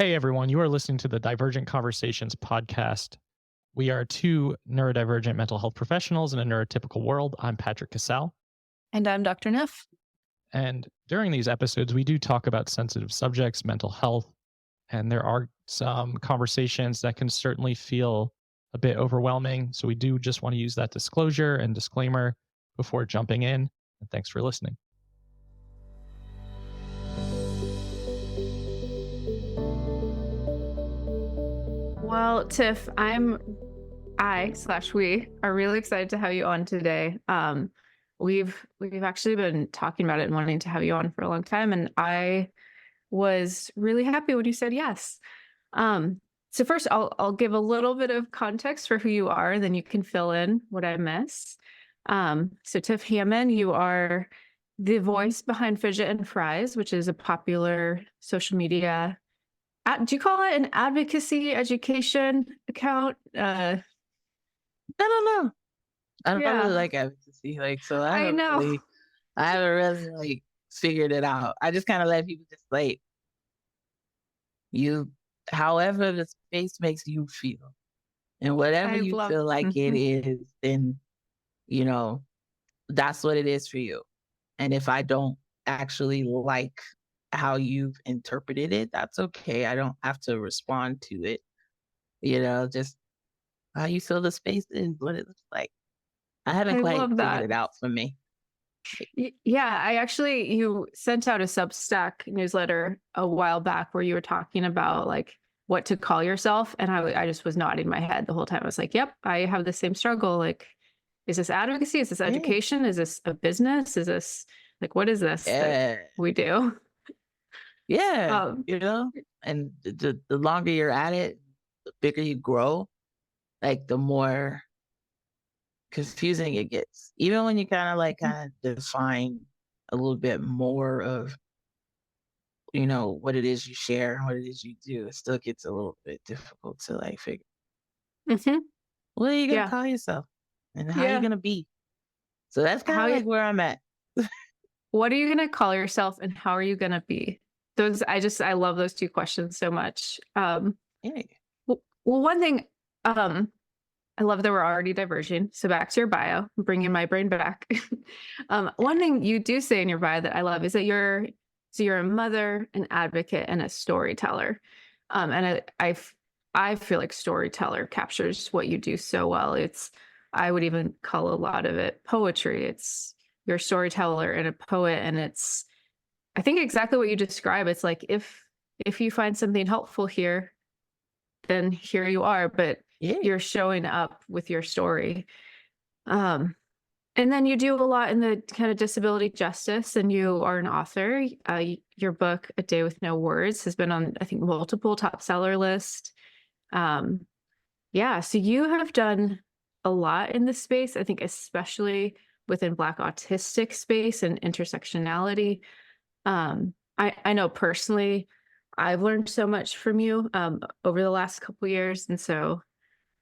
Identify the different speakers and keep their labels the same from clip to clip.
Speaker 1: Hey everyone, you are listening to the Divergent Conversations podcast. We are two neurodivergent mental health professionals in a neurotypical world. I'm Patrick Casale.
Speaker 2: And I'm Dr. Neff.
Speaker 1: And during these episodes, we do talk about sensitive subjects, mental health, and there are some conversations that can certainly feel a bit overwhelming. So we do just want to use that disclosure and disclaimer before jumping in. And thanks for listening.
Speaker 2: Well, Tiff, we are really excited to have you on today. We've actually been talking about it and wanting to have you on for a long time, and I was really happy when you said yes. So first, I'll give a little bit of context for who you are, and then you can fill in what I miss. So Tiff Hammond, you are the voice behind Fidgets and Fries, which is a popular social media. Do you call it an advocacy education account?
Speaker 3: I don't know. I don't
Speaker 2: Yeah.
Speaker 3: really like advocacy, so
Speaker 2: I know.
Speaker 3: I haven't really figured it out. I just kind of let people just however the space makes you feel, and whatever you feel like it is, then that's what it is for you. And if I don't actually like how you've interpreted it, that's okay. I don't have to respond to it. Just how you feel the space is, what it looks like. I haven't quite figured it out for me.
Speaker 2: Yeah, you sent out a Substack newsletter a while back where you were talking about what to call yourself. And I just was nodding my head the whole time. I was like, yep, I have the same struggle. Is this advocacy? Is this education? Is this a business? Is this what is this that we do?
Speaker 3: Yeah, and the longer you're at it, the bigger you grow, the more confusing it gets. Even when you kind of define a little bit more of, what it is you share and what it is you do, it still gets a little bit difficult to figure. What are you going to call yourself? And how are you going to be? So that's kind of where I'm at.
Speaker 2: What are you going to call yourself and how are you going to be? I love those two questions so much. Well, one thing, I love that we're already diverging. So back to your bio, I'm bringing my brain back. One thing you do say in your bio that I love is that you're a mother, an advocate, and a storyteller. And I feel like storyteller captures what you do so well. I would even call a lot of it poetry. You're a storyteller and a poet, and I think exactly what you describe. It's if you find something helpful here, then here you are, but you're showing up with your story. And then you do a lot in the kind of disability justice, and you are an author. Your book, A Day with No Words, has been on, I think, multiple top seller lists. So you have done a lot in this space, I think, especially within Black autistic space and intersectionality. I know personally, I've learned so much from you over the last couple of years. And so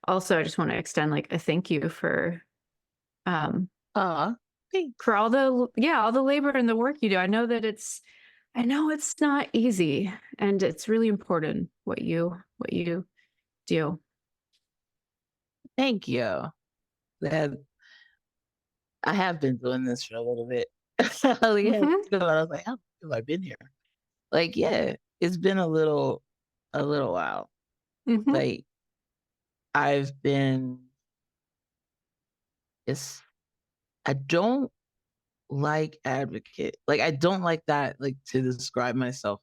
Speaker 2: also I just want to extend a thank you for
Speaker 3: thanks.
Speaker 2: For all the labor and the work you do. I know it's not easy, and it's really important what you do.
Speaker 3: Thank you. I have been doing this for a little bit. I was like, how long have I been here? It's been a little while. I've been, I don't like advocate. I don't like that, to describe myself,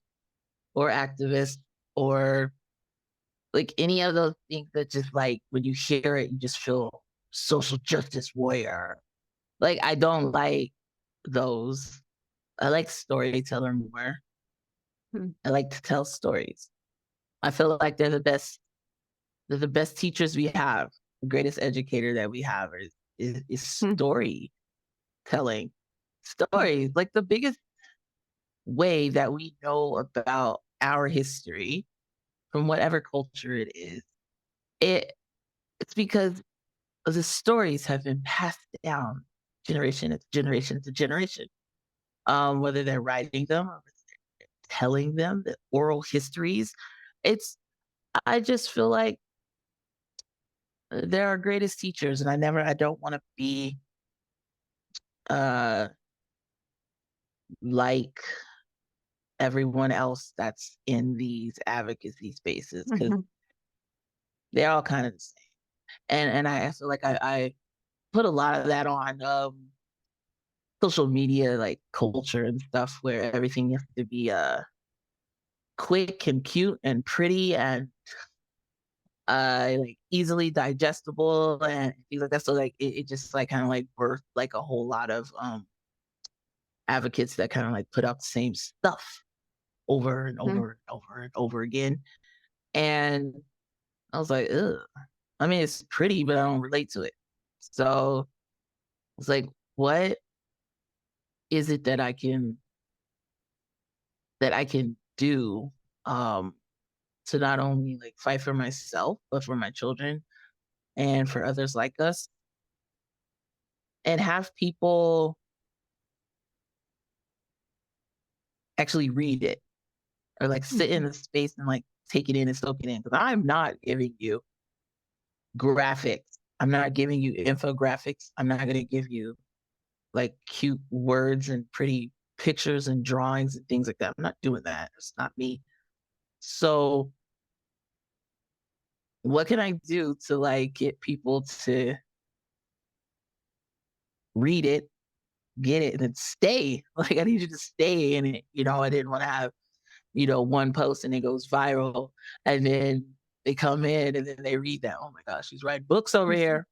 Speaker 3: or activist, or any of those things that just when you hear it, you just feel social justice warrior. I don't like those. I like storyteller more. I like to tell stories. I feel like they're the best teachers we have. The greatest educator that we have is storytelling. Stories, the biggest way that we know about our history from whatever culture it is. It's because the stories have been passed down generation to generation to generation. Whether they're writing them or telling them, the oral histories. I just feel like they're our greatest teachers, and I don't want to be uh like everyone else that's in these advocacy spaces, because
Speaker 2: Mhm.
Speaker 3: they're all kind of the same. And I feel like I put a lot of that on social media, like culture and stuff, where everything has to be quick and cute and pretty and like easily digestible and things like that. So like it just like kind of like birthed like a whole lot of advocates that kind of like put out the same stuff over and
Speaker 2: Mhm.
Speaker 3: over and over and over again. And I was like, ugh. I mean, it's pretty, but I don't relate to it. So it's like, what is it that I can do to not only like fight for myself, but for my children and for others like us, and have people actually read it or like sit in
Speaker 2: Mhm.
Speaker 3: the space and like take it in and soak it in. Because I'm not giving you graphics. I'm not giving you infographics. I'm not going to give you like cute words and pretty pictures and drawings and things like that. I'm not doing that. It's not me. So what can I do to like get people to read it, get it, and then stay? Like I need you to stay in it. I didn't want to have, one post and it goes viral and then they come in and then they read that. Oh my gosh, she's writing books over
Speaker 2: Mhm.
Speaker 3: here.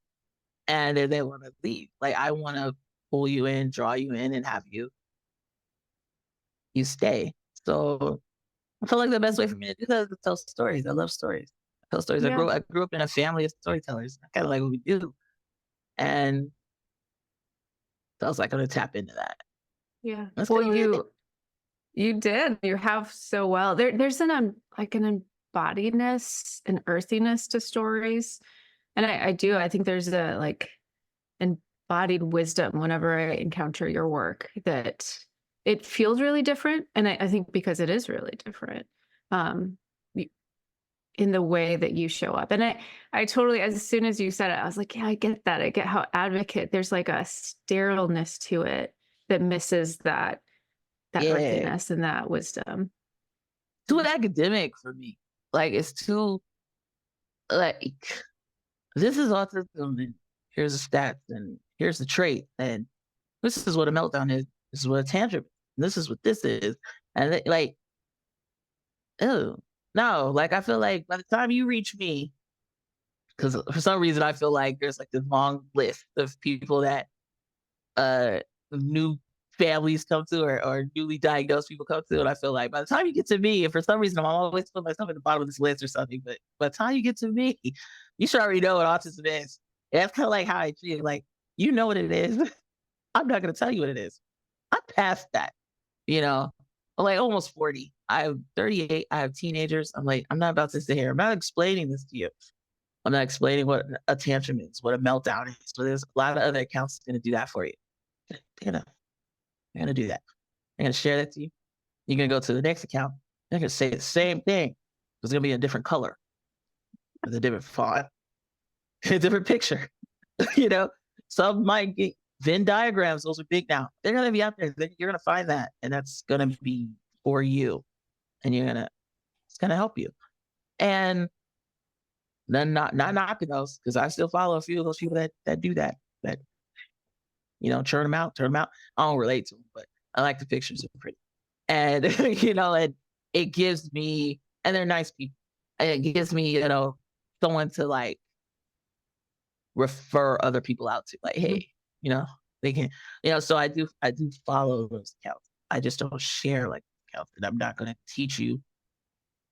Speaker 3: And then they want to leave. Like I want to pull you in, draw you in, and have you stay. So I feel like the best way for me to do that is to tell stories. I love stories. I tell stories.
Speaker 2: Yeah.
Speaker 3: I grew up in a family of storytellers. I kind of like what we do. And so I was like, I'm gonna tap into that.
Speaker 2: Yeah.
Speaker 3: That's
Speaker 2: Well,
Speaker 3: kind of it.
Speaker 2: you did. You have so well. There's like an embodiedness, an earthiness to stories. And I do. I think there's a like embodied wisdom whenever I encounter your work that it feels really different. And I think because it is really different. Um y- in the way that you show up. And I totally, as soon as you said it, I was like, yeah, I get that. I get how advocate, there's like a sterileness to it that misses that
Speaker 3: Yeah.
Speaker 2: earthiness and that wisdom.
Speaker 3: Too academic for me. Like it's too like this is autism and here's the stats and here's the trait and this is what a meltdown is. This is what a tantrum is. This is what this is. And like, oh no, like I feel like by the time you reach me, because for some reason I feel like there's like this long list of people that uh new families come to or newly diagnosed people come to, and I feel like by the time you get to me, and for some reason I'm always putting myself at the bottom of this list or something, but by the time you get to me, you should already know what autism is. And that's kind of like how I treat it. Like, you know what it is. I'm not gonna tell you what it is. I'm past that, you know. I'm like almost 40. I have 38. I have teenagers. I'm like, I'm not about to sit here. I'm not explaining this to you. I'm not explaining what a tantrum is, what a meltdown is. So there's a lot of other accounts that's gonna do that for you. They're gonna they're gonna do that. They're gonna share that to you. You're gonna go to the next account. They're gonna say the same thing. It's gonna be a different color with a different font, a different picture. you know, some might get Venn diagrams. Those are big now. They're gonna be out there. You're gonna find that, and that's gonna be for you, and it's gonna help you. And then not knocking those because I still follow a few of those people that do that. That churn them out, turn them out. I don't relate to them, but I like the pictures. They're pretty, and and it gives me, and they're nice people, and it gives me, someone to like refer other people out to. Like,
Speaker 2: Mhm.
Speaker 3: hey, you know, they can, So I do follow those accounts. I just don't share like accounts, and I'm not going to teach you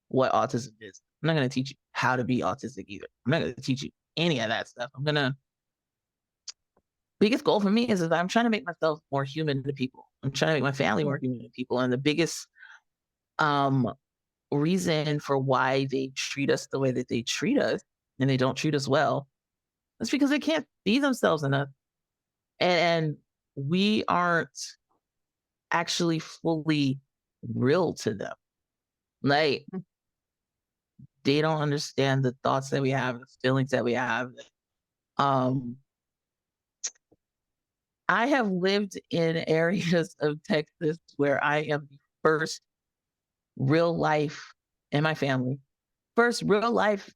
Speaker 3: what autism is. I'm not going to teach you how to be autistic either. I'm not going to teach you any of that stuff. Biggest goal for me is I'm trying to make myself more human to people. I'm trying to make my family more human to people. And the biggest um reason for why they treat us the way that they treat us and they don't treat us well is because they can't see themselves enough. And we aren't actually fully real to them. Like they don't understand the thoughts that we have, the feelings that we have. Um, I have lived in areas of Texas where I am the first real life in my family, first real life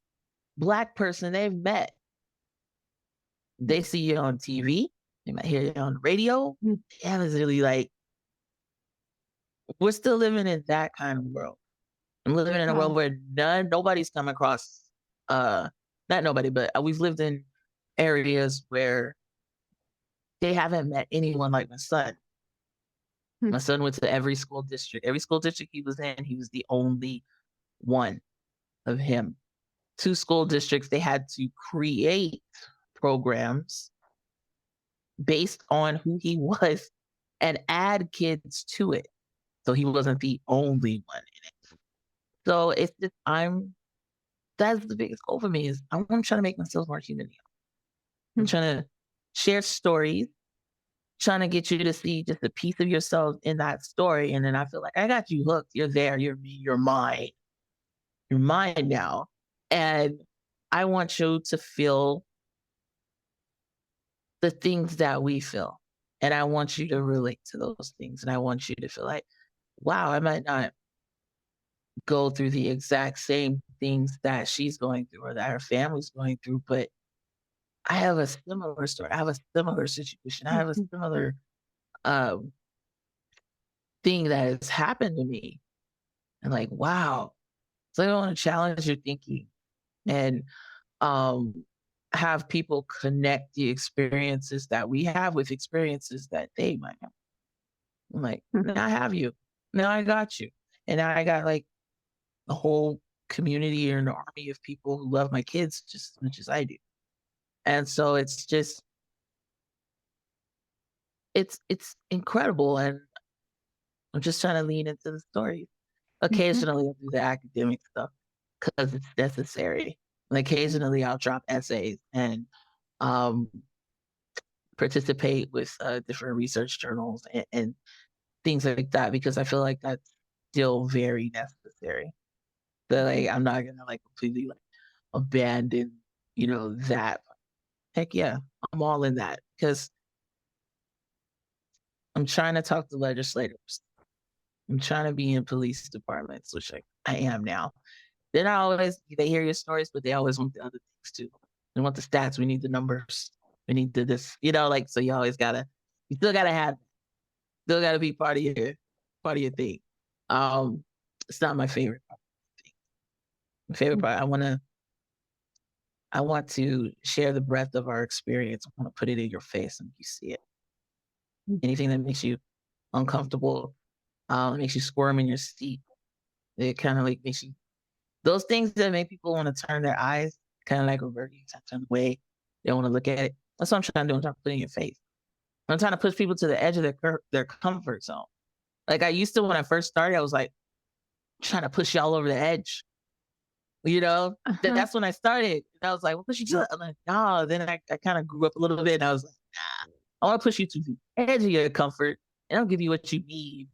Speaker 3: Black person they've met. They see you on TV, they might hear you on the radio. They haven't really like, we're still living in that kind of world. I'm living in a world where nobody's come across, not nobody, but we've lived in areas where they haven't met anyone like my son. My son went to every school district. Every school district he was in, he was the only one of him. 2 school districts, they had to create programs based on who he was and add kids to it. So he wasn't the only one in it. So it's just, that's the biggest goal for me is I'm trying to make myself more human. I'm trying to share stories, trying to get you to see just a piece of yourself in that story. And then I feel like I got you hooked. You're there. You're me. You're mine. You're mine now. And I want you to feel the things that we feel. And I want you to relate to those things. And I want you to feel like, wow, I might not go through the exact same things that she's going through or that her family's going through, but I have a similar story. I have a similar situation. I have a similar thing that has happened to me. And like, wow. So I want to challenge your thinking and have people connect the experiences that we have with experiences that they might have. I'm like, now I have you. Now I got you. And now I got like a whole community or an army of people who love my kids just as much as I do. And so it's just, it's incredible. And I'm just trying to lean into the stories. Occasionally I'll do the academic stuff because it's necessary. And occasionally I'll drop essays and participate with different research journals and things like that, because I feel like that's still very necessary. That like I'm not gonna like completely like abandon, that. Heck yeah, I'm all in that because I'm trying to talk to legislators. I'm trying to be in police departments, which I am now. They're not always, they hear your stories, but they always want the other things too. They want the stats. We need the numbers. We need this, so you always you still gotta be part of your thing. It's not my favorite part. My favorite part, I want to share the breadth of our experience. I want to put it in your face and you see it. Anything that makes you uncomfortable, makes you squirm in your seat. It kind of like makes you, those things that make people want to turn their eyes, kind of like revert you, turn away. They don't want to look at it. That's what I'm trying to do. I'm trying to put it in your face. I'm trying to push people to the edge of their comfort zone. Like I used to, when I first started, I was like trying to push y'all over the edge. That's when I started. And I was like, what should you do? I'm like, nah. Then I kind of grew up a little bit and I was like, nah, I want to push you to the edge of your comfort and I'll give you what you need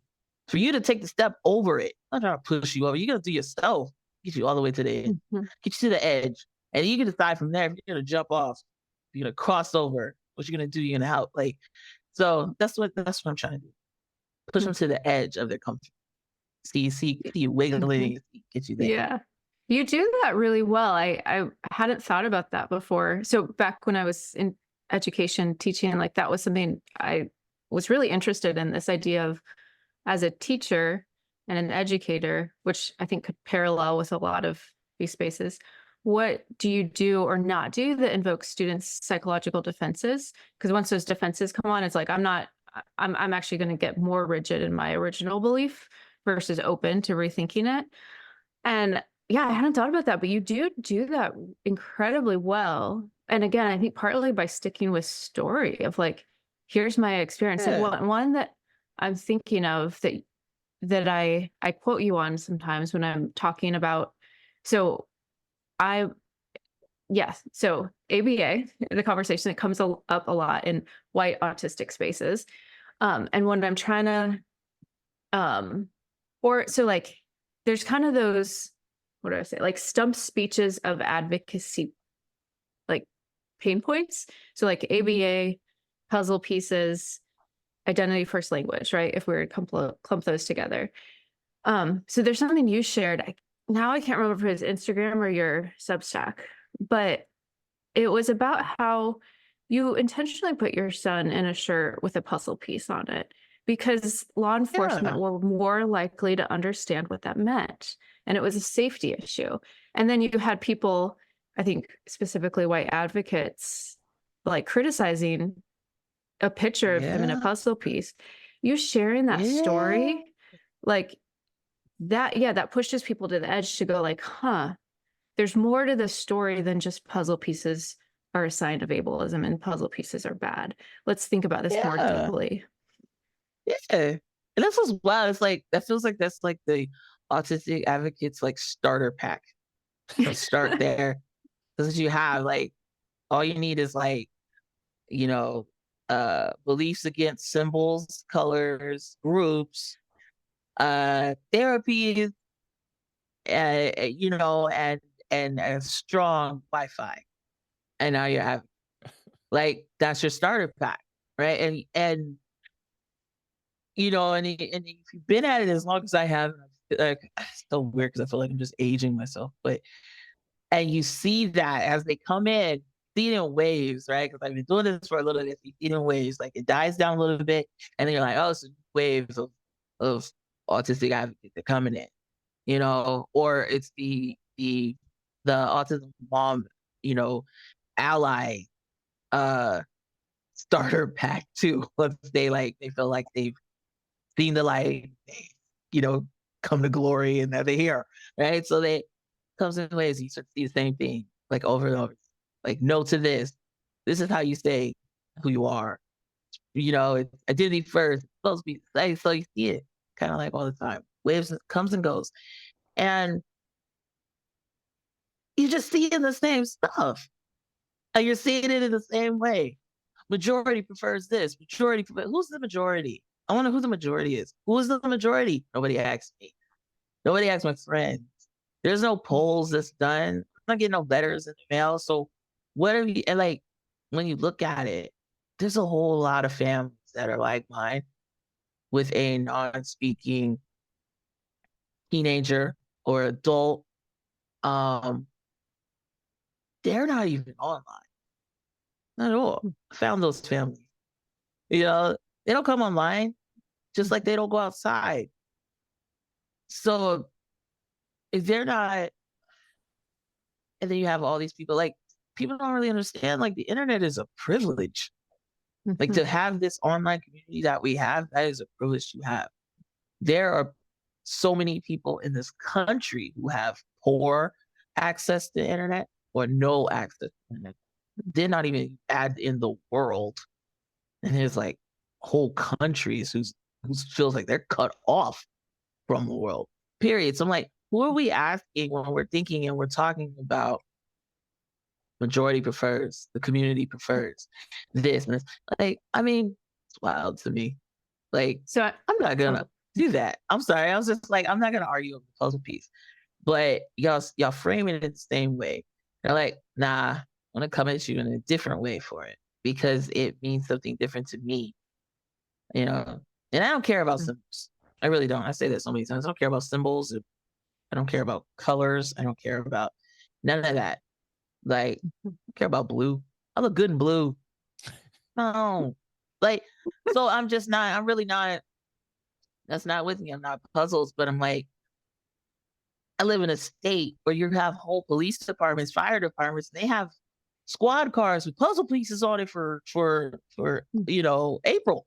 Speaker 3: for you to take the step over it. I'm not trying to push you over. You're going to do yourself. Get you all the way to the edge. Get you to the edge. And you can decide from there if you're going to jump off, if you're going to cross over, what you're going to do, you're going to help. So that's what I'm trying to do. Push them to the edge of their comfort. See you wiggling, get you there.
Speaker 2: Yeah. You do that really well. I hadn't thought about that before. So back when I was in education teaching, like that was something I was really interested in, this idea of as a teacher and an educator, which I think could parallel with a lot of these spaces. What do you do or not do that invokes students' psychological defenses? Because once those defenses come on, it's like, I'm actually going to get more rigid in my original belief versus open to rethinking it. And yeah, I hadn't thought about that, but you do that incredibly well. And again, I think partly by sticking with story of like, here's my experience.
Speaker 3: Yeah.
Speaker 2: And one that I'm thinking of that I quote you on sometimes when I'm talking about, so ABA, the conversation that comes up a lot in white autistic spaces. And when I'm trying to, there's kind of those what do I say? Like stump speeches of advocacy, like pain points. So like ABA, puzzle pieces, identity first language, right? If we were to clump those together. So there's something you shared. Now I can't remember if it was Instagram or your Substack, but it was about how you intentionally put your son in a shirt with a puzzle piece on it because law enforcement were more likely to understand what that meant. And it was a safety issue. And then you had people, I think specifically white advocates, like criticizing a picture of him in a puzzle piece. You sharing that story, like that, that pushes people to the edge to go like, huh, there's more to the story than just puzzle pieces are a sign of ableism and puzzle pieces are bad. Let's think about this more deeply.
Speaker 3: Yeah. And that's what's wild. It's like, that feels like that's like the autistic advocates like starter pack. Start there. Because you have like, all you need is like, you know, beliefs against symbols, colors, groups, therapy, you know, and a strong Wi-Fi. And now you have like that's your starter pack, right? And you know, and if you've been at it as long as I have, like it's so weird because I feel like I'm just aging myself, but and you see that as they come in, see it in waves, right? Because I've been doing this for a little bit, you see it in waves, like it dies down a little bit, and then you're like, oh, it's waves of autistic advocates that are coming in, you know, or it's the autism mom, you know, ally starter pack too. Once they feel like they've seen the light, they, you know, come to glory and that they're here, right? So they comes in ways you start to see the same thing like over and over. Like, no to this. This is how you say who you are. You know, it's identity first. It's supposed to be like, so you see it kind of like all the time. Waves comes and goes. And you just see in the same stuff. And you're seeing it in the same way. Majority prefers this. Majority prefers, who's the majority? I wonder who the majority is. Who is the majority? Nobody asks me. Nobody asks my friends. There's no polls that's done. I'm not getting no letters in the mail. So what are you, and like, when you look at it, there's a whole lot of families that are like mine with a non-speaking teenager or adult. They're not even online. Not at all. I found those families. You know, they don't come online, just like they don't go outside. So if they're not, and then you have all these people, like, people don't really understand, like, the internet is a privilege. Like, to have this online community that we have, that is a privilege to have. There are so many people in this country who have poor access to the internet or no access to the internet. They're not even add in the world. And there's like whole countries who feels like they're cut off from the world, period. So I'm like, who are we asking when we're thinking and we're talking about majority prefers, the community prefers this and this? Like, I mean, it's wild to me. Like,
Speaker 2: So
Speaker 3: I'm not gonna do that. I'm sorry. I was just like, I'm not gonna argue over the puzzle piece. But y'all frame it in the same way. They're like, nah, I'm gonna come at you in a different way for it because it means something different to me. You know, and I don't care about symbols. I really don't. I say that so many times. I don't care about symbols. I don't care about colors. I don't care about none of that. Like, I don't care about blue. I look good in blue. No. Like, so I'm just not, I'm really not, that's not with me. I'm not puzzles, but I'm like, I live in a state where you have whole police departments, fire departments, they have squad cars with puzzle pieces on it for you know, April.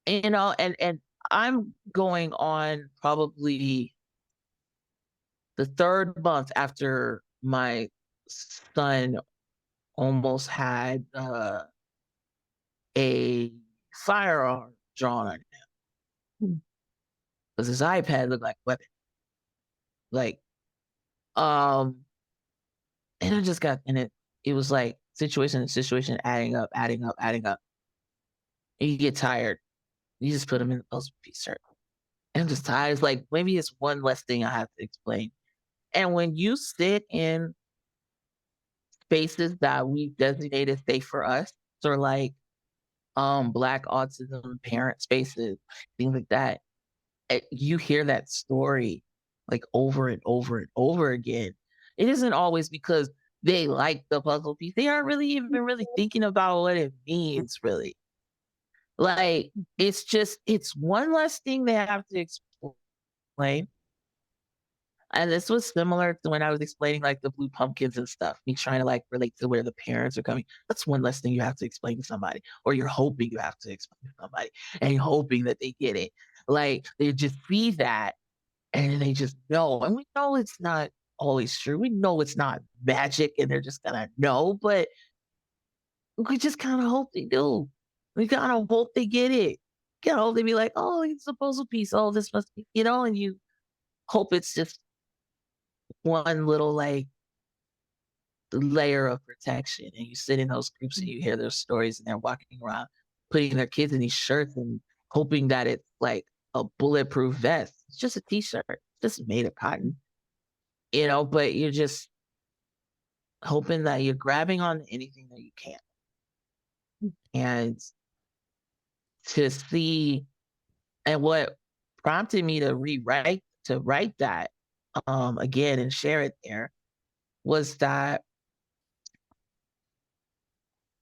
Speaker 3: You know, and I'm going on probably the third month after my son almost had a firearm drawn on him because his iPad looked like a weapon. Like, and I just got in it. It was like situation to situation adding up. And you get tired. You just put them in the puzzle piece circle. And I'm just tired. It's like maybe it's one less thing I have to explain. And when you sit in spaces that we designated safe for us, or like Black autism parent spaces, things like that, you hear that story like over and over and over again. It isn't always because they like the puzzle piece. They aren't really even really thinking about what it means, really. Like, it's one less thing they have to explain. And this was similar to when I was explaining like the blue pumpkins and stuff, me trying to like relate to where the parents are coming. That's one less thing you have to explain to somebody, or you're hoping you have to explain to somebody, and you're hoping that they get it. Like, they just see that and then they just know. And we know it's not always true. We know it's not magic and they're just gonna know, but we just kind of hope they do. We kind of hope they get it. You know, they be like, oh, it's a puzzle piece. Oh, this must be, and you hope it's just one little like layer of protection. And you sit in those groups and you hear their stories and they're walking around putting their kids in these shirts and hoping that it's like a bulletproof vest. It's just a t-shirt, just made of cotton, but you're just hoping that you're grabbing on anything that you can. And to see, and what prompted me to write that again and share it there, was that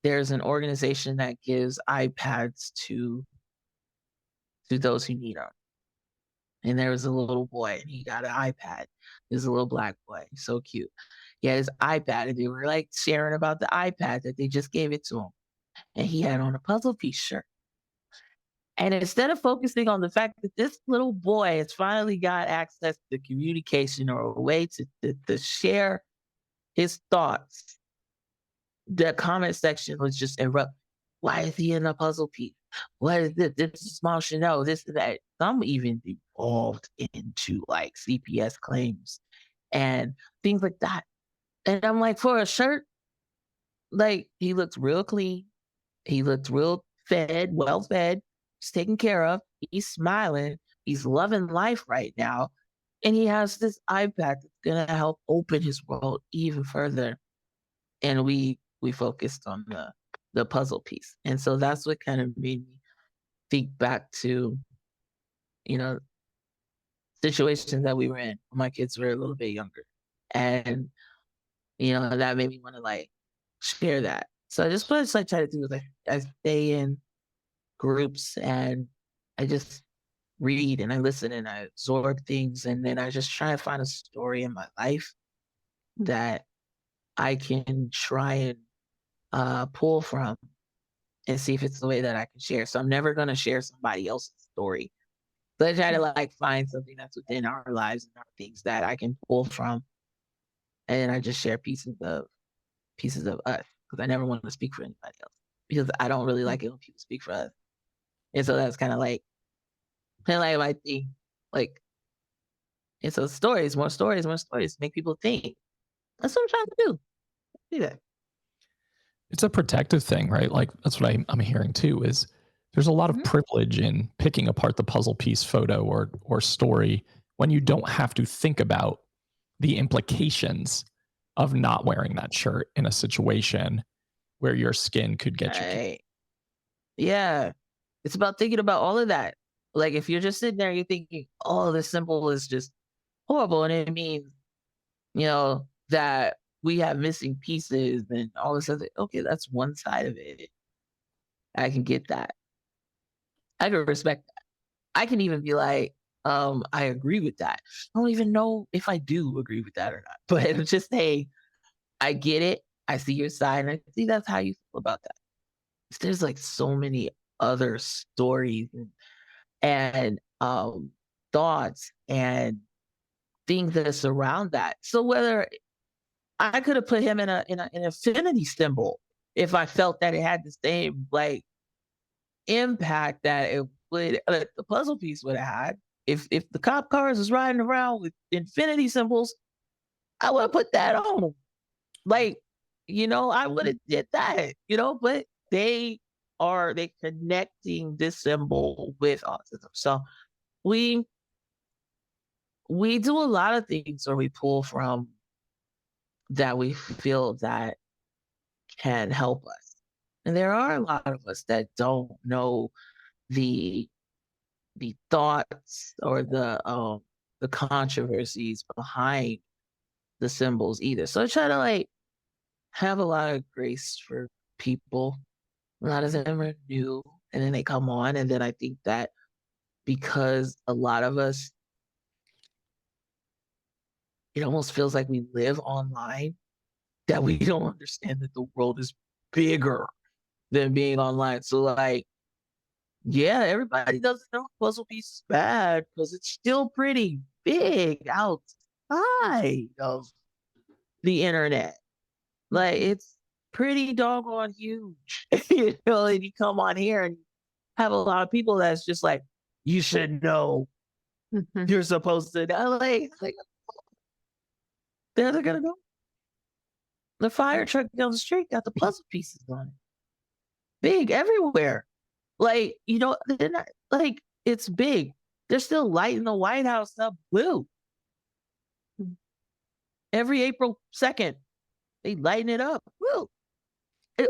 Speaker 3: there's an organization that gives iPads to those who need them. And there was a little boy and he got an iPad. There's a little Black boy, so cute. He had his iPad and they were like sharing about the iPad that they just gave it to him. And he had on a puzzle piece shirt. And instead of focusing on the fact that this little boy has finally got access to communication or a way to share his thoughts, the comment section was just erupt. Why is he in a puzzle piece? What is this? This is small Chanel, this is that. Some even evolved into like CPS claims and things like that. And I'm like, for a shirt, like, he looks real clean. He looked real fed, well fed. He's taken care of. He's smiling. He's loving life right now. And he has this iPad that's going to help open his world even further. And we focused on the puzzle piece. And so that's what kind of made me think back to, situations that we were in when my kids were a little bit younger. And, that made me want to like share that. So I just what I just like try to do is I stay in groups and I just read and I listen and I absorb things, and then I just try to find a story in my life that I can try and pull from and see if it's the way that I can share. So I'm never going to share somebody else's story. But I try to like find something that's within our lives and our things that I can pull from, and I just share pieces of us, because I never want to speak for anybody else, because I don't really like it when people speak for us. And so that's kind of like my thing. Like, and so more stories, make people think. That's what I'm trying to do. Do that.
Speaker 1: It's a protective thing, right? Like, that's what I'm hearing too, is there's a lot of privilege in picking apart the puzzle piece photo or story when you don't have to think about the implications of not wearing that shirt in a situation where your skin could get you.
Speaker 3: Yeah. It's about thinking about all of that. Like, if you're just sitting there, you're thinking, oh, this symbol is just horrible. And it means, that we have missing pieces and all this other. Okay, that's one side of it. I can get that. I can respect that. I can even be like, I agree with that. I don't even know if I do agree with that or not. But it's just, hey, I get it. I see your side. And I see that's how you feel about that. There's like so many other stories and thoughts and things that surround that. So whether I could have put him in an infinity symbol if I felt that it had the same like impact that it would the puzzle piece would have had. If the cop cars was riding around with infinity symbols, I would have put that on them. Like, I would have did that, but they connecting this symbol with autism. So we we do a lot of things where we pull from that we feel that can help us. And there are a lot of us that don't know the thoughts or the controversies behind the symbols either. So I try to like have a lot of grace for people. A lot of them are new and then they come on. And then I think that because a lot of us, it almost feels like we live online, that we don't understand that the world is bigger than being online. So like, yeah, everybody doesn't know puzzle piece is bad because it's still pretty big outside of the internet. Like it's pretty doggone huge. And you come on here and have a lot of people that's just like, you should know. You're supposed to know. Like they're gonna go. The fire truck down the street got the puzzle pieces on it. Big everywhere. Like, they're not like it's big. They're still lighting the White House up blue. Every April 2nd, they lighten it up. Woo.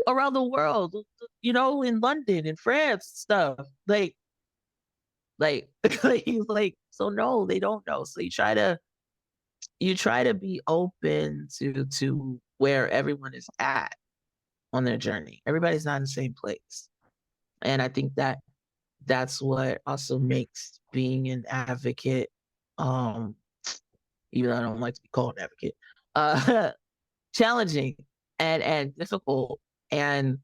Speaker 3: Around the world, in London and France and stuff. Like, so no, they don't know. So you try to be open to where everyone is at on their journey. Everybody's not in the same place. And I think that that's what also makes being an advocate, even though I don't like to be called an advocate, challenging and difficult. And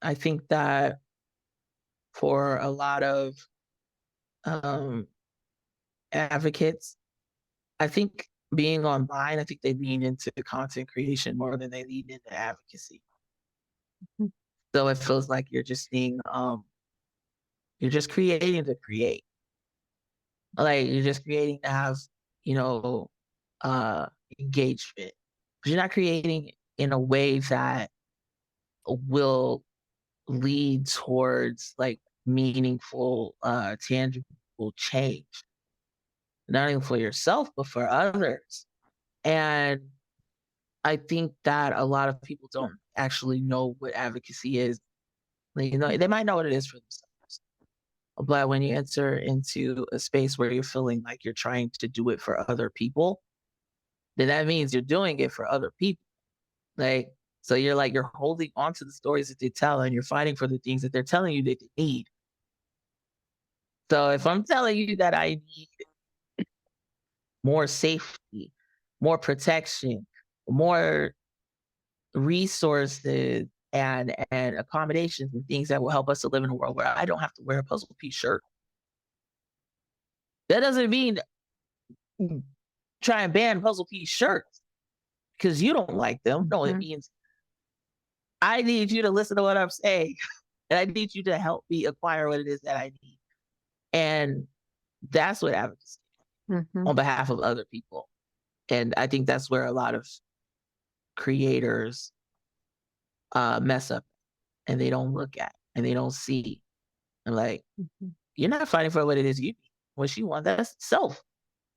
Speaker 3: I think that for a lot of advocates, I think being online, I think they lean into content creation more than they lean into advocacy. So it feels like you're just seeing, you're just creating to create. Like you're just creating to have, engagement. But you're not creating in a way that will lead towards like meaningful, tangible change. Not even for yourself, but for others. And I think that a lot of people don't actually know what advocacy is. Like, they might know what it is for themselves. But when you enter into a space where you're feeling like you're trying to do it for other people, then that means you're doing it for other people. Like, so you're holding on to the stories that they tell and you're fighting for the things that they're telling you that they need. So if I'm telling you that I need more safety, more protection, more resources and accommodations and things that will help us to live in a world where I don't have to wear a puzzle piece shirt. That doesn't mean try and ban puzzle piece shirts because you don't like them. No, it means I need you to listen to what I'm saying and I need you to help me acquire what it is that I need. And that's what advocacy on behalf of other people. And I think that's where a lot of creators mess up and they don't look at and they don't see. And like, you're not fighting for what it is you need. What you want, that's self.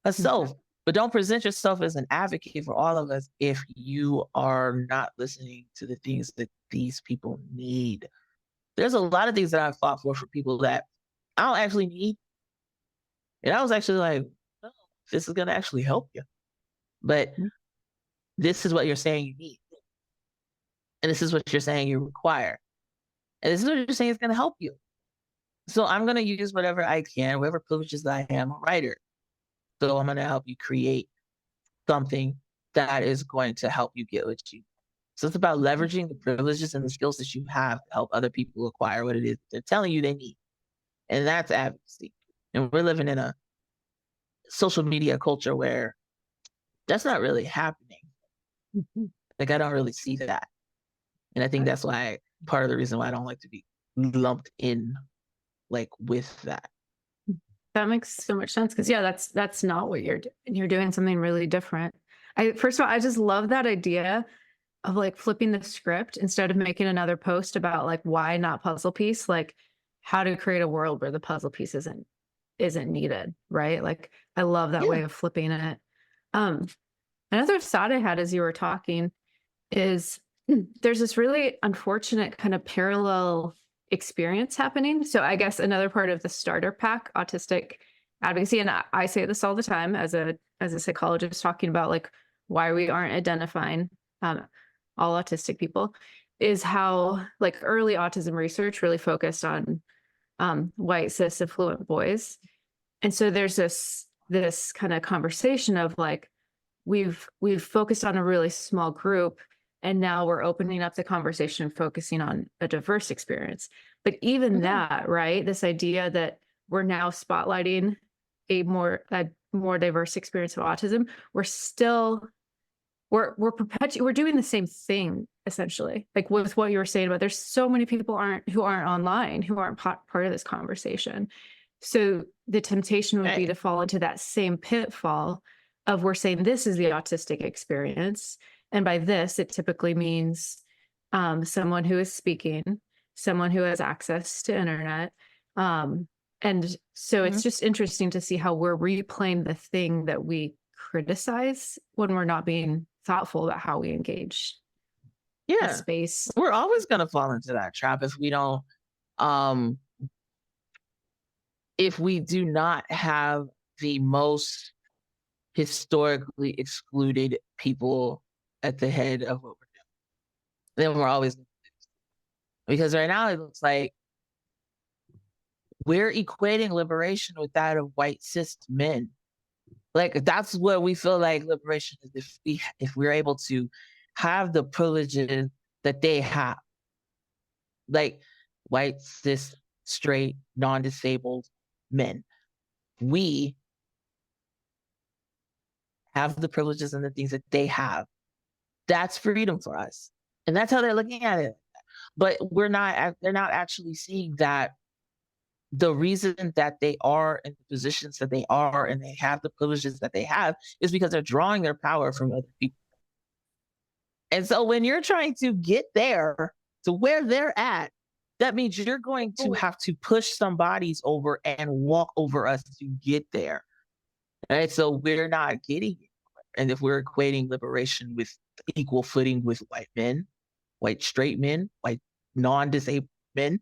Speaker 3: That's self. But don't present yourself as an advocate for all of us if you are not listening to the things that these people need. There's a lot of things that I've fought for people that I don't actually need. And I was actually like, oh, this is going to actually help you. But this is what you're saying you need. And this is what you're saying you require. And this is what you're saying is going to help you. So I'm going to use whatever I can, whatever privileges I am, a writer. So I'm going to help you create something that is going to help you get what you need. So it's about leveraging the privileges and the skills that you have to help other people acquire what it is they're telling you they need. And that's advocacy. And we're living in a social media culture where that's not really happening. Like, I don't really see that. And I think that's why part of the reason why I don't like to be lumped in like with that.
Speaker 2: That makes so much sense. Cause yeah, that's not what you're doing. You're doing something really different. First of all, I just love that idea of like flipping the script instead of making another post about like why not puzzle piece, like how to create a world where the puzzle piece isn't isn't needed, right? Like, I love that way of flipping it. Another thought I had as you were talking is there's this really unfortunate kind of parallel experience happening. So I guess another part of the starter pack, autistic advocacy, and I say this all the time as a psychologist talking about like why we aren't identifying all autistic people, is how like early autism research really focused on white cis affluent boys. And so there's this kind of conversation of like, we've focused on a really small group, and now we're opening up the conversation, focusing on a diverse experience. But even that, right? This idea that we're now spotlighting a more diverse experience of autism, we're doing the same thing essentially. Like with what you were saying about, there's so many people who aren't online, who aren't part of this conversation. So the temptation would be to fall into that same pitfall of, we're saying this is the autistic experience. And by this, it typically means someone who is speaking, someone who has access to internet. And so it's just interesting to see how we're replaying the thing that we criticize when we're not being thoughtful about how we engage the space.
Speaker 3: We're always going to fall into that trap if we don't, if we do not have the most historically excluded people at the head of what we're doing, then we're always, because right now it looks like we're equating liberation with that of white cis men. Like, that's what we feel like liberation is, if we're able to have the privileges that they have, like white cis straight non-disabled men. We have the privileges and the things that they have. That's freedom for us. And that's how they're looking at it. But they're not actually seeing that the reason that they are in the positions that they are and they have the privileges that they have is because they're drawing their power from other people. And so when you're trying to get there to where they're at, that means you're going to have to push some bodies over and walk over us to get there. And so we're not getting it. And if we're equating liberation with equal footing with white men, white straight men, white non-disabled men,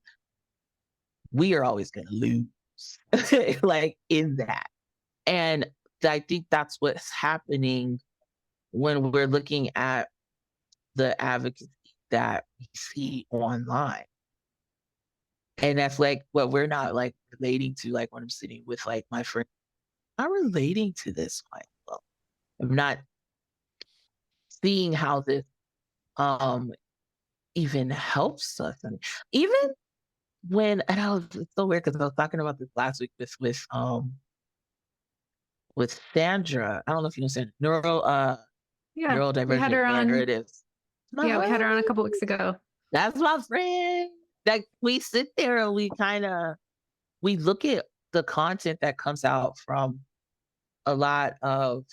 Speaker 3: we are always going to lose like in that. And I think that's what's happening when we're looking at the advocacy that we see online. And that's like what we're not like relating to, like when I'm sitting with like my friend, I'm relating to this quite well. I'm not seeing how this even helps us. And even when, it's so weird because I was talking about this last week with Sandra. I don't know if you know Sandra, neurodivergent narratives.
Speaker 2: We had her on a couple weeks ago.
Speaker 3: That's my friend. Like, we sit there and we look at the content that comes out from a lot of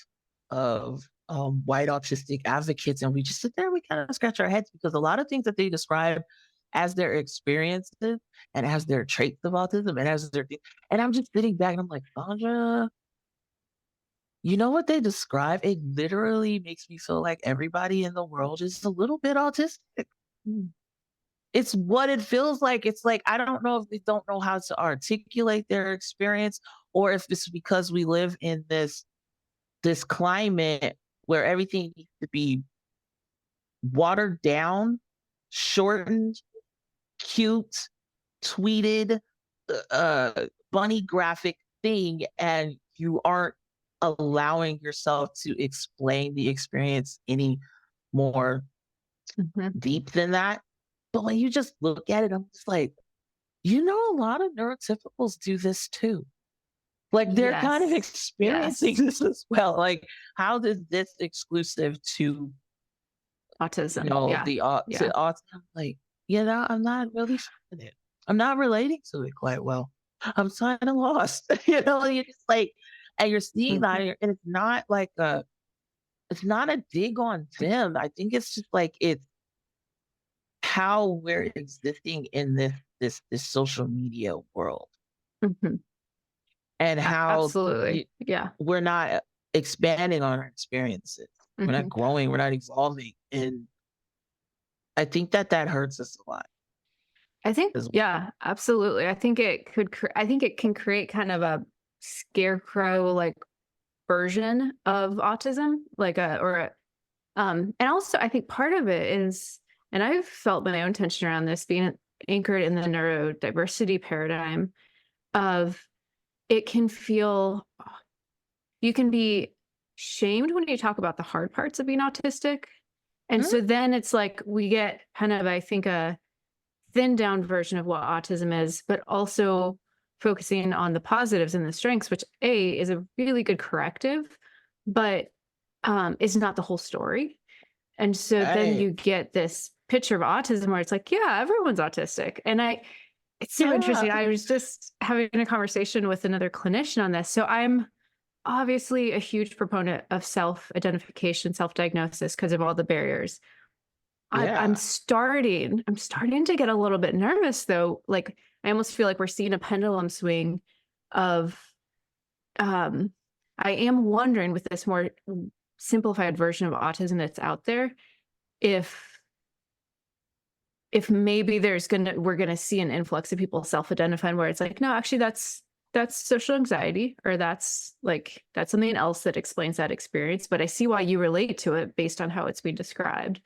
Speaker 3: white autistic advocates, and we just sit there and we kind of scratch our heads, because a lot of things that they describe as their experiences and as their traits of autism and as their, and I'm just sitting back and I'm like, Sandra, you know what they describe? It literally makes me feel like everybody in the world is a little bit autistic. It's what it feels like. It's like, I don't know if they don't know how to articulate their experience, or if it's because we live in this climate where everything needs to be watered down, shortened, cute, tweeted, bunny graphic thing, and you aren't allowing yourself to explain the experience any more deep than that. But when you just look at it, I'm just like, a lot of neurotypicals do this too. Like, they're kind of experiencing this as well. Like, how is this exclusive to
Speaker 2: autism?
Speaker 3: To autism? Like, I'm not really feeling it. I'm not relating to it quite well. I'm kind of lost. You're just like, and you're seeing that, and it's not like it's not a dig on them. I think it's just like, it's how we're existing in this social media world. and how
Speaker 2: Absolutely. Yeah.
Speaker 3: we're not expanding on our experiences. We're not growing. We're not evolving. And I think that hurts us a lot.
Speaker 2: I think,
Speaker 3: as well.
Speaker 2: yeah, absolutely. I think it could, I think it can create kind of a scarecrow like version of autism, like and also I think part of it is, and I've felt my own tension around this being anchored in the neurodiversity paradigm of it can feel, you can be shamed when you talk about the hard parts of being autistic. And so then it's like we get kind of, I think, a thinned down version of what autism is, but also focusing on the positives and the strengths, which is a really good corrective, but is not the whole story. And so then you get this picture of autism where it's like, yeah, everyone's autistic. And it's so interesting. I was just having a conversation with another clinician on this. So I'm obviously a huge proponent of self-identification, self-diagnosis because of all the barriers. I'm starting to get a little bit nervous though. Like I almost feel like we're seeing a pendulum swing of, I am wondering with this more simplified version of autism that's out there, if maybe we're gonna see an influx of people self-identifying where it's like, no, actually that's social anxiety, or that's something else that explains that experience. But I see why you relate to it based on how it's being described.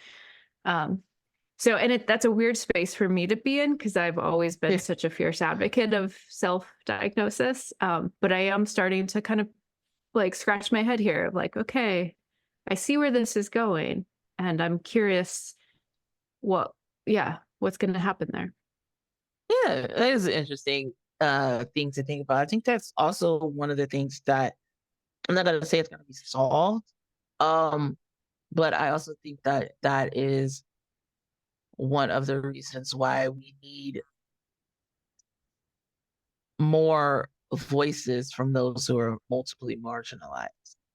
Speaker 2: That's a weird space for me to be in because I've always been such a fierce advocate of self-diagnosis. But I am starting to kind of like scratch my head here of like, okay, I see where this is going, and I'm curious what's going to happen there.
Speaker 3: Yeah, that is an interesting thing to think about. I think that's also one of the things that I'm not going to say it's going to be solved, but I also think that is one of the reasons why we need more voices from those who are multiply marginalized,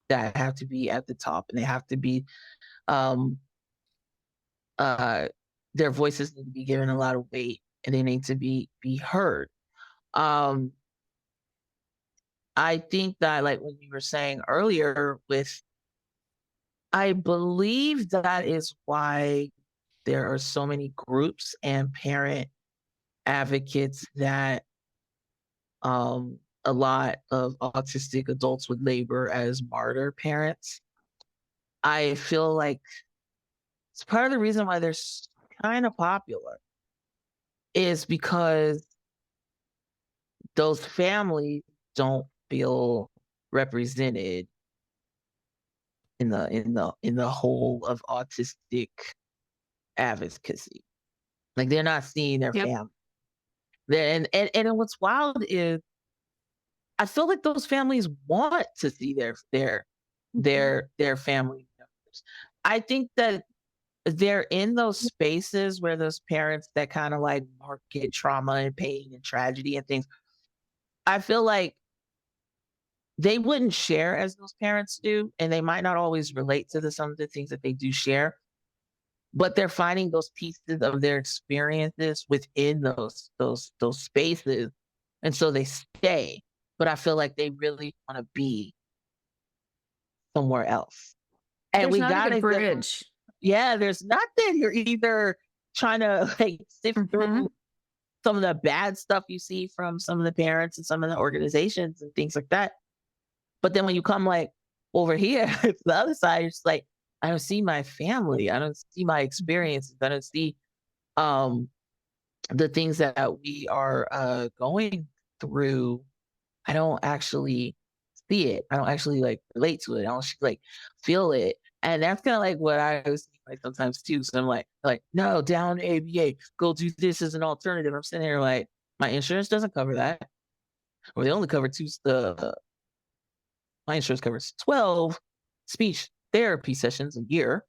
Speaker 3: that have to be at the top, and they have to be their voices need to be given a lot of weight, and they need to be heard. I think that, like what you were saying earlier, I believe that is why there are so many groups and parent advocates that a lot of autistic adults would label as martyr parents. I feel like it's part of the reason why they're kind of popular is because those families don't feel represented in the whole of autistic advocacy. Like they're not seeing their family. And what's wild is I feel like those families want to see their family members. I think that they're in those spaces where those parents that kind of like market trauma and pain and tragedy and things, I feel like they wouldn't share as those parents do, and they might not always relate to some of the things that they do share, but they're finding those pieces of their experiences within those spaces, and so they stay. But I feel like they really want to be somewhere else, and
Speaker 2: There's
Speaker 3: we
Speaker 2: not
Speaker 3: got
Speaker 2: a bridge.
Speaker 3: Yeah, there's nothing. You're either trying to like sift through some of the bad stuff you see from some of the parents and some of the organizations and things like that. But then when you come like over here to the other side, it's like, I don't see my family. I don't see my experiences. I don't see the things that we are going through. I don't actually see it. I don't actually like relate to it. I don't actually like feel it. And that's kind of like what I was thinking like sometimes too. So I'm like, no, down ABA, go do this as an alternative. I'm sitting there like, my insurance doesn't cover that. Or they only cover my insurance covers 12 speech therapy sessions a year.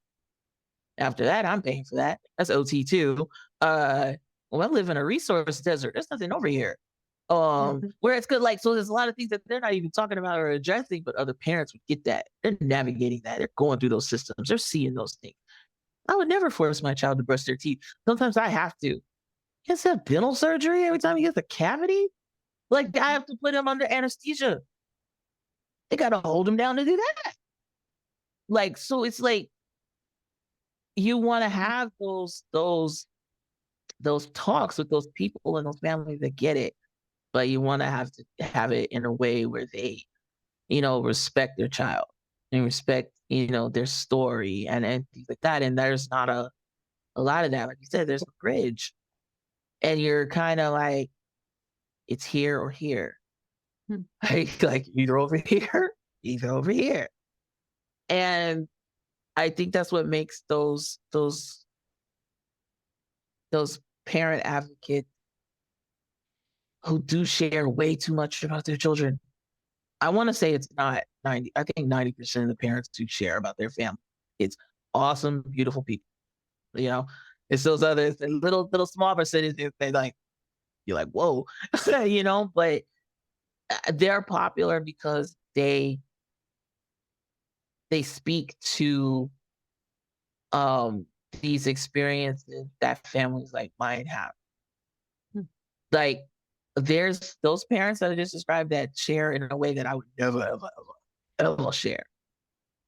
Speaker 3: After that, I'm paying for that. That's OT too. Well, I live in a resource desert. There's nothing over here. Where it's good, like, so there's a lot of things that they're not even talking about or addressing, but other parents would get that. They're navigating that. They're going through those systems. They're seeing those things. I would never force my child to brush their teeth. Sometimes I have to. He has to have dental surgery every time he gets a cavity. Like, I have to put him under anesthesia. They got to hold him down to do that. Like, so it's like, you want to have those talks with those people and those families that get it, but you want to have it in a way where they, respect their child and respect, their story and things like that. And there's not a lot of that. Like you said, there's a bridge, and you're kind of like, it's here or here. Like either over here, either over here. And I think that's what makes those parent advocates who do share way too much about their children. I want to say it's not 90. I think 90% of the parents who share about their family. It's awesome, beautiful people. It's those others, the little small percentages. You're like, whoa, but they're popular because they speak to these experiences that families like mine have. Like, there's those parents that I just described that share in a way that I would never, ever, ever, ever share.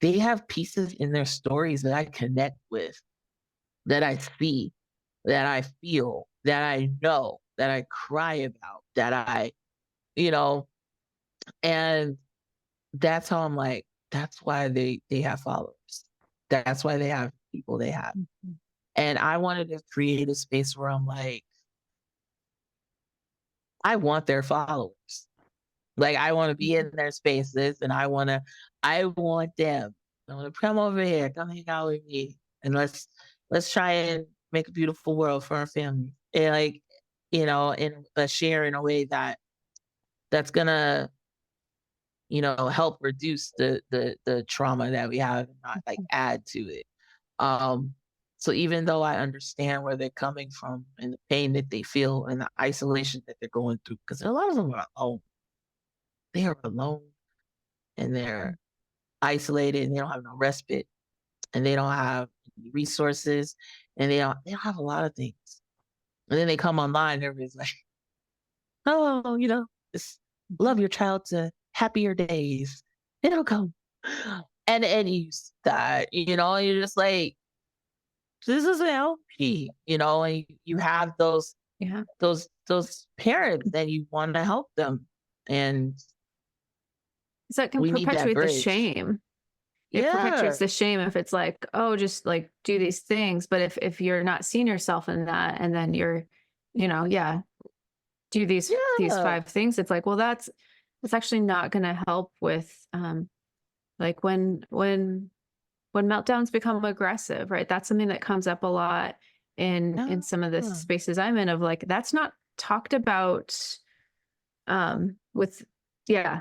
Speaker 3: They have pieces in their stories that I connect with, that I see, that I feel, that I know, that I cry about, that I, and that's how I'm like, that's why they have followers. That's why they have people they have. And I wanted to create a space where I'm like, I want their followers. Like, I want to be in their spaces, and I want them. I want to come over here, come hang out with me, and let's try and make a beautiful world for our family. And and share in a way that's gonna, help reduce the trauma that we have, and not like add to it. So even though I understand where they're coming from and the pain that they feel and the isolation that they're going through, because a lot of them are alone. They are alone, and they're isolated, and they don't have no respite, and they don't have any resources, and they don't have a lot of things. And then they come online, and everybody's like, oh, just love your child to happier days. It'll come. And you start, you're just like, this isn't healthy, and you have those parents that you want to help them. And
Speaker 2: so it can perpetuate the shame. It perpetuates the shame if it's like, oh, just like do these things. But if you're not seeing yourself in that, and then you're, do these 5 things, it's like, well, that's actually not going to help with, like when meltdowns become aggressive, right? That's something that comes up a lot in some of the spaces I'm in, of like, that's not talked about, with,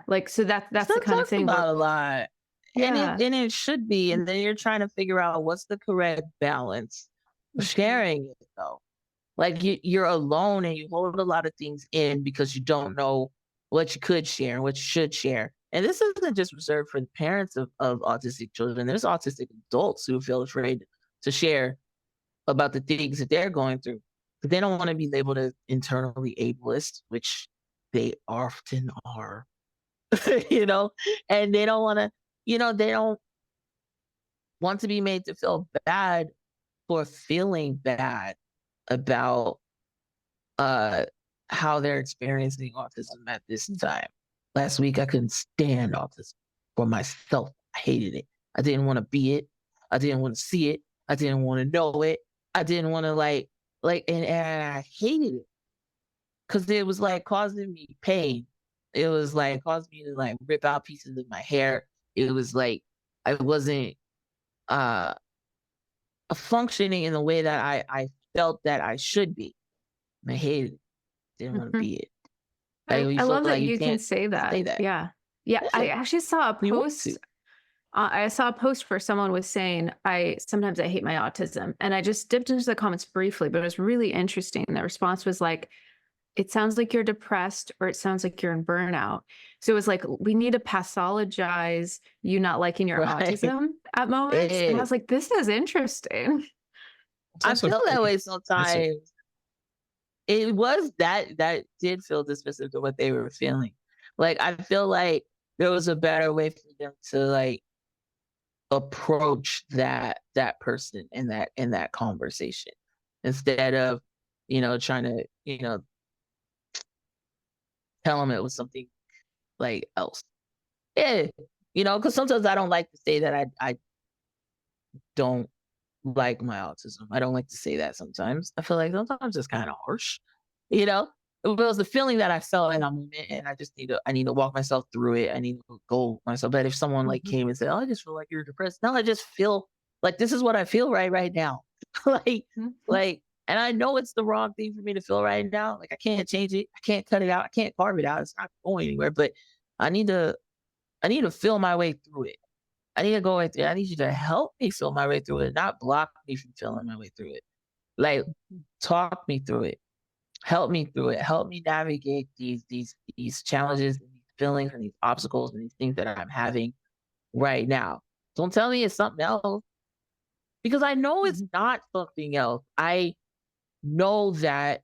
Speaker 2: like, so that's the kind of thing
Speaker 3: about a lot. And it should be. And then you're trying to figure out what's the correct balance of sharing it, though. Like, you're alone and you hold a lot of things in because you don't know what you could share and what you should share. And this isn't just reserved for the parents of autistic children. There's autistic adults who feel afraid to share about the things that they're going through, but they don't want to be labeled as internally ableist, which they often are, and they don't want to, they don't want to be made to feel bad for feeling bad about how they're experiencing autism at this time. Last week, I couldn't stand autism for myself. I hated it. I didn't want to be it. I didn't want to see it. I didn't want to know it. I didn't want to and I hated it because it was like causing me pain. It was like causing me to like rip out pieces of my hair. It was like I wasn't functioning in the way that I felt that I should be. I hated it. Didn't want to be it.
Speaker 2: I love that you can say that. Yeah. I actually saw a post. I saw a post where someone was saying, sometimes I hate my autism. And I just dipped into the comments briefly, but it was really interesting. And the response was like, it sounds like you're depressed, or it sounds like you're in burnout. So it was like, we need to pathologize you not liking your autism at moments. And I was like, this is interesting.
Speaker 3: I feel that way sometimes. it was that did feel dismissive to what they were feeling. Like, I feel like there was a better way for them to like approach that person in that conversation instead of, trying to, tell them it was something like else. Yeah. Because sometimes I don't like to say that I don't like my autism. I don't like to say that sometimes. I feel like sometimes it's kind of harsh, you know? It was the feeling that I felt in that moment, and I need to walk myself through it. I need to go myself. But if someone like
Speaker 2: Mhm.
Speaker 3: came and said, "Oh, I just feel like you're depressed," no, I just feel like this is what I feel right now. like,
Speaker 2: Mhm.
Speaker 3: like, and I know it's the wrong thing for me to feel right now. Like, I can't change it. I can't cut it out. I can't carve it out. It's not going anywhere. But I need to, I need to feel my way through it. I need to go right through it. I need you to help me feel my way through it, not block me from feeling my way through it. Like, talk me through it. Help me through it. Help me navigate these challenges and these feelings and these obstacles and these things that I'm having right now. Don't tell me it's something else because I know it's
Speaker 2: Mhm.
Speaker 3: not something else. I know that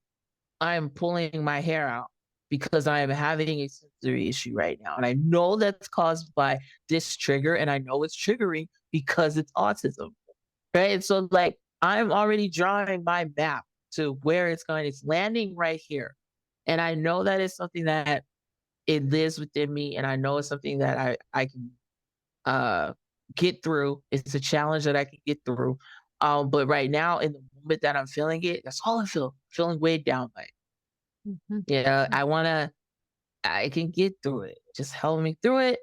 Speaker 3: I'm pulling my hair out because I am having a sensory issue right now. And I know that's caused by this trigger. And I know it's triggering because it's autism. Right. And so, like, I'm already drawing my map to where it's going. It's landing right here. And I know that it's something that it lives within me. And I know it's something that I can uh, get through. It's a challenge that I can get through. But right now, in the moment that I'm feeling it, that's all I feel. Feeling weighed down by it.
Speaker 2: Mhm.
Speaker 3: Yeah, I can get through it. Just help me through it.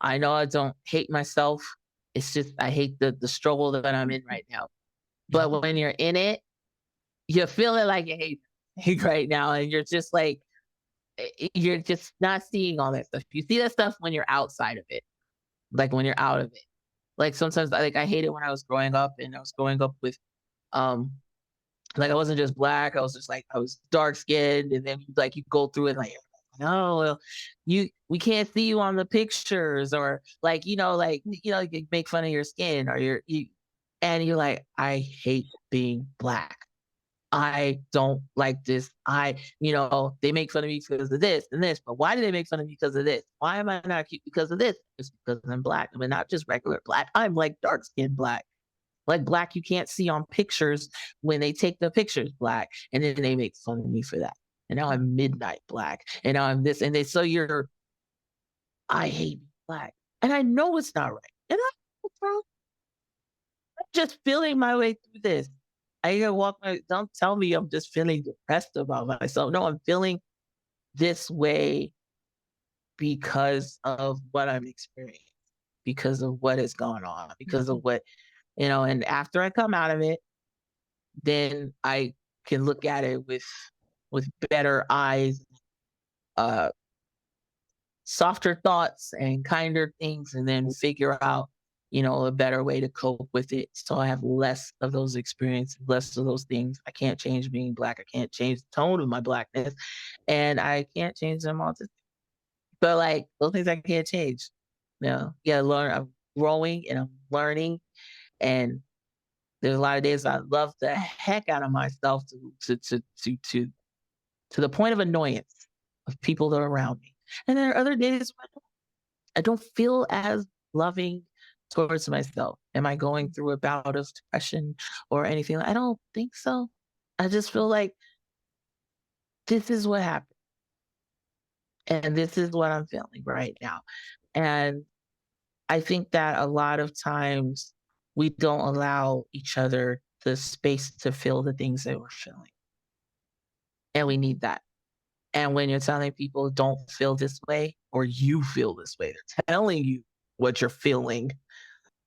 Speaker 3: I know I don't hate myself. It's just I hate the struggle that I'm in right now. But when you're in it, you're feeling like you hate right now, and you're just like you're just not seeing all that stuff. You see that stuff when you're outside of it, like when you're out of it. Like sometimes, like I hate it when I was growing up, and I was growing up with um like I wasn't just black, I was just like I was dark skinned, and then like you go through it like, no, well, we can't see you on the pictures, or like you make fun of your skin or and you're like, I hate being black. I don't like this. They make fun of me because of this and this, but why do they make fun of me because of this? Why am I not cute because of this? It's because I'm black. I mean, not just regular black. I'm like dark skinned black. Like black you can't see on pictures when they take the pictures black. And then they make fun of me for that. And now I'm midnight black. And now I'm this. And they so you're I hate black. And I know it's not right. And I'm just feeling my way through this. I gotta walk my don't tell me I'm just feeling depressed about myself. No, I'm feeling this way because of what I'm experiencing, because of what has gone on, because of what, and after I come out of it, then I can look at it with better eyes, uh, softer thoughts and kinder things, and then figure out, a better way to cope with it. So I have less of those experiences, less of those things. I can't change being black. I can't change the tone of my blackness, and I can't change them all. But like those things I can't change. Yeah, learn. I'm growing and I'm learning, and there's a lot of days I love the heck out of myself to the point of annoyance of people that are around me. And there are other days when I don't feel as loving towards myself. Am I going through a bout of depression or anything? I don't think so. I just feel like this is what happened. And this is what I'm feeling right now. And I think that a lot of times we don't allow each other the space to feel the things that we're feeling. And we need that. And when you're telling people don't feel this way or you feel this way, they're telling you what you're feeling,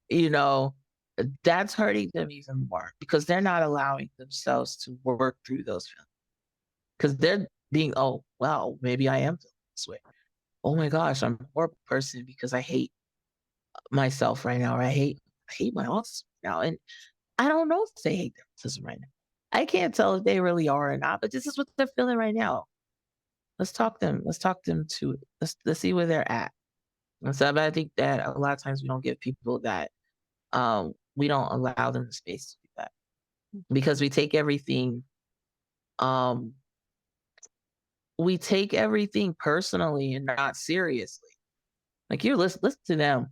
Speaker 3: you know, that's hurting them even more because they're not allowing themselves to work through those feelings. Because they're being, oh, well, maybe I am feeling this way. Oh my gosh, I'm a horrible person because I hate myself right now, or I hate my autism now. And I don't know if they hate their autism right now. I can't tell if they really are or not, but this is what they're feeling right now. Let's talk them to it. Let's see where they're at. And so but I think that a lot of times we don't give people that we don't allow them the space to do that because we take everything um, we take everything personally and not seriously. Like, you listen to them.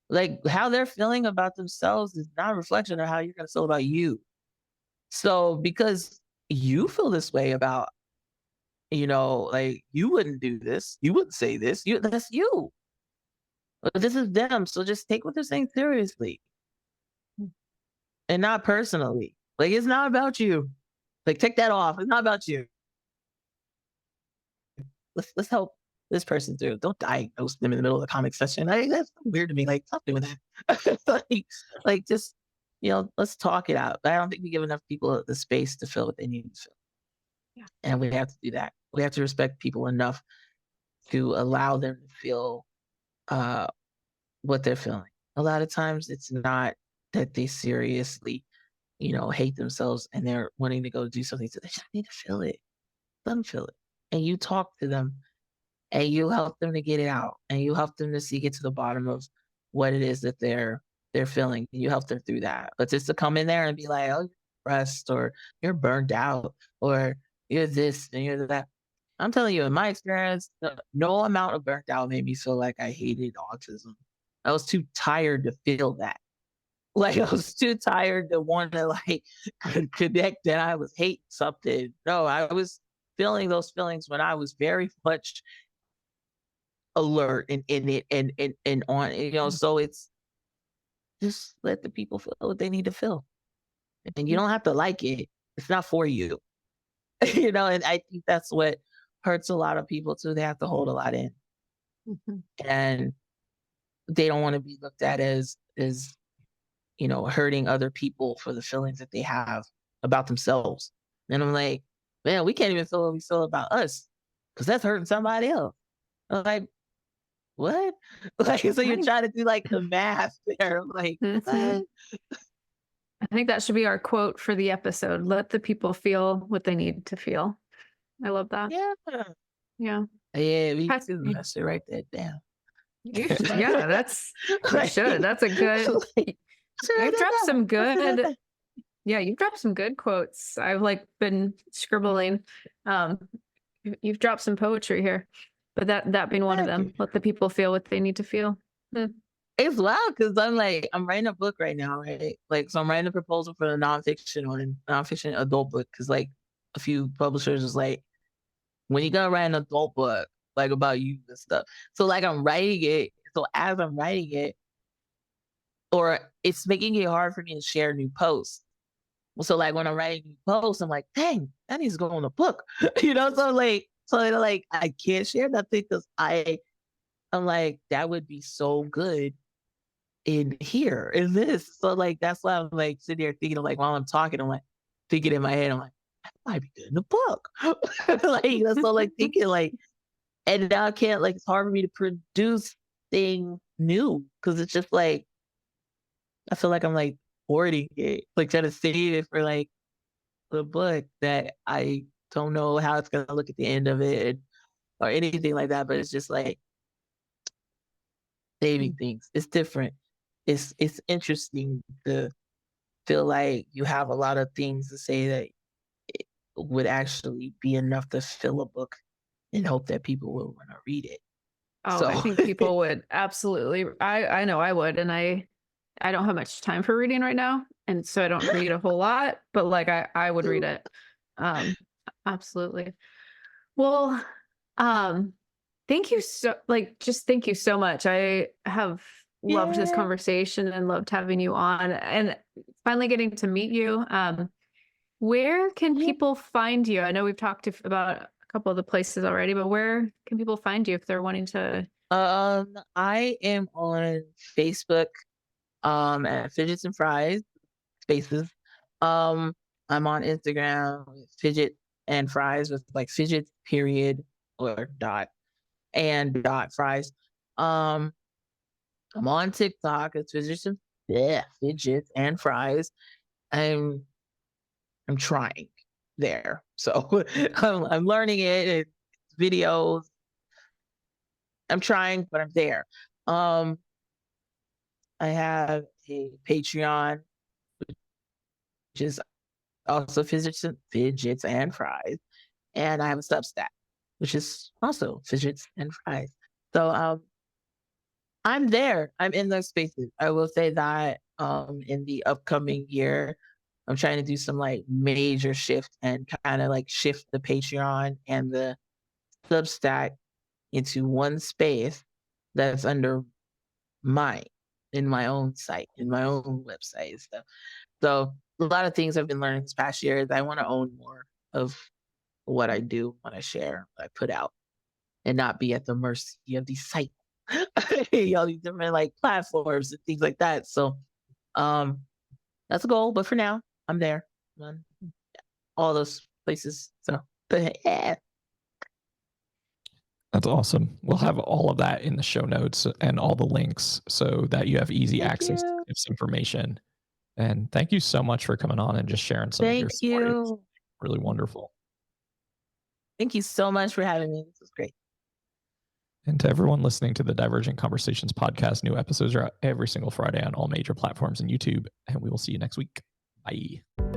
Speaker 3: Like, how they're feeling about themselves is not a reflection of how you're gonna feel about you. So because you feel this way about, like, you wouldn't do this, you wouldn't say this, that's you. But this is them. So just take what they're saying seriously and not personally. Like, it's not about you. Like, take that off. It's not about you. Let's help this person through. Don't diagnose them in the middle of the comic session. That's weird to me. Like, stop doing that. like just let's talk it out. But I don't think we give enough people the space to feel what they need to feel.
Speaker 2: Yeah.
Speaker 3: And we have to do that. We have to respect people enough to allow them to feel what they're feeling. A lot of times it's not that they seriously, hate themselves and they're wanting to go do something. So they just need to feel it. Let them feel it. And you talk to them and you help them to get it out and you help them to get to the bottom of what it is that they're feeling. You help them through that. But just to come in there and be like, oh, you're depressed or you're burned out or you're this and you're that. I'm telling you, in my experience, no amount of burnt out made me feel like I hated autism. I was too tired to feel that. Like, I was too tired to want to connect that I was hating something. No, I was feeling those feelings when I was very much alert and in it and on, so it's just let the people feel what they need to feel. And you don't have to like it. It's not for you. And I think that's what hurts a lot of people too. They have to hold a lot in.
Speaker 2: Mhm.
Speaker 3: And they don't want to be looked at as hurting other people for the feelings that they have about themselves. And I'm like, man, we can't even feel what we feel about us because that's hurting somebody else. I'm like, what? Like, so you're trying to do like the math there. I'm like,
Speaker 2: Mhm.
Speaker 3: what?
Speaker 2: I think that should be our quote for the episode. Let the people feel what they need to feel. I love that.
Speaker 3: Yeah.
Speaker 2: Yeah.
Speaker 3: Yeah, we
Speaker 2: Has-
Speaker 3: I should write that down.
Speaker 2: yeah, you should. That's a good. You've dropped some good. Yeah, you've dropped some good quotes. I've been scribbling. You've dropped some poetry here, but that being one of them. Let the people feel what they need to feel.
Speaker 3: It's wild because I'm writing a book right now, right? Like, so I'm writing a proposal for a nonfiction adult book because a few publishers was like, when you gonna write an adult book like about you and stuff. So I'm writing it. So as I'm writing it, or it's making it hard for me to share new posts. So when I'm writing new posts, I'm like, dang, that needs to go on a book. So I can't share nothing because I'm like, that would be so good in here in this. So that's why I'm sitting here thinking while I'm talking, I'm thinking in my head, I'm like, that might be good in a book. That's all thinking and now I can't it's hard for me to produce things new because it's just I feel like I'm hoarding it, trying to save it for the book that I don't know how it's gonna look at the end of it or anything like that. But it's just saving things. It's different. It's interesting to feel like you have a lot of things to say that it would actually be enough to fill a book and hope that people will want to read it.
Speaker 2: Oh,
Speaker 3: So
Speaker 2: I think people would absolutely. I know I would, and I don't have much time for reading right now, and so I don't read a whole lot. But I would read it. Absolutely. Well, thank you thank you so much. I have loved this
Speaker 3: yeah.
Speaker 2: conversation and loved having you on, and finally getting to meet you. Where can
Speaker 3: Yeah.
Speaker 2: people find you? I know we've talked about a couple of the places already, but where can people find you if they're wanting to?
Speaker 3: I am on Facebook at Fidgets and Fries spaces. Um, I'm on Instagram, Fidget and Fries with fidget period or dot and dot fries. I'm on TikTok. It's Fidgets and Fries. I'm trying there, so I'm learning it. It's videos. I'm trying, but I'm there. Um, I have a Patreon, which is also Fidgets and Fries. And I have a Substack, which is also Fidgets and Fries. So I'm there. I'm in those spaces. I will say that in the upcoming year, I'm trying to do some like major shift and kind of like shift the Patreon and the Substack into one space that's under mine, in my own site, in my own website and stuff. So a lot of things I've been learning this past year is I want to own more of what I do, what I share, what I put out, and not be at the mercy of these sites, all these different like platforms and things like that. So that's a goal, but for now, I'm there on all those places. So yeah.
Speaker 1: That's awesome. We'll have all of that in the show notes and all the links so that you have easy access to this information. And thank you so much for coming on and just sharing some of your stories. Really wonderful.
Speaker 3: Thank you so much for having me. This was great.
Speaker 1: And to everyone listening to the Divergent Conversations podcast, new episodes are out every single Friday on all major platforms and YouTube. And we will see you next week. Bye.